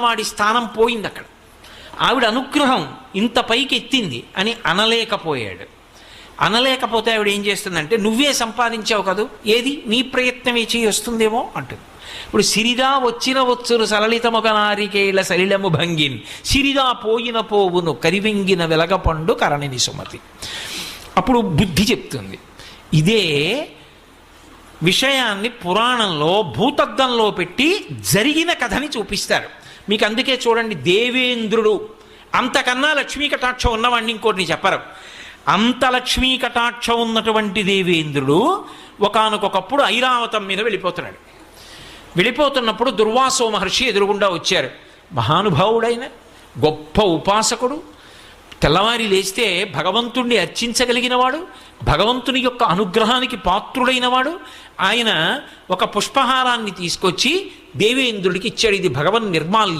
వాడి స్థానం పోయింది అక్కడ. ఆవిడ అనుగ్రహం ఇంత పైకి ఎత్తింది అని అనలేకపోయాడు. అనలేకపోతే ఆవిడ ఏం చేస్తుందంటే, నువ్వే సంపాదించావు కదూ, ఏది నీ ప్రయత్నమే చేయి వస్తుందేమో అంటుంది. ఇప్పుడు సిరిదా వచ్చిన వచ్చును సలలితముగ నారికేళ సలిలము భంగిన్ సిరిదా పోయిన పోవును కరివెంగిన వెలగపండు కరణిని సుమతి. అప్పుడు బుద్ధి చెప్తుంది. ఇదే విషయాన్ని పురాణంలో భూతద్దంలో పెట్టి జరిగిన కథని చూపిస్తారు మీకు. అందుకే చూడండి, దేవేంద్రుడు అంతకన్నా లక్ష్మీ కటాక్షం ఉన్నవాడిని ఇంకోటిని చెప్పరు. అంత లక్ష్మీ కటాక్షం ఉన్నటువంటి దేవేంద్రుడు ఒకానొకప్పుడు ఐరావతం మీద వెళ్ళిపోతున్నాడు. వెళ్ళిపోతున్నప్పుడు దుర్వాసో మహర్షి ఎదురుగుండా వచ్చారు. మహానుభావుడైన గొప్ప ఉపాసకుడు, తెల్లవారి లేస్తే భగవంతుణ్ణి అర్చించగలిగినవాడు, భగవంతుని యొక్క అనుగ్రహానికి పాత్రుడైనవాడు. ఆయన ఒక పుష్పహారాన్ని తీసుకొచ్చి దేవేంద్రుడికి ఇచ్చాడు. ఇది భగవన్ నిర్మాల్యం.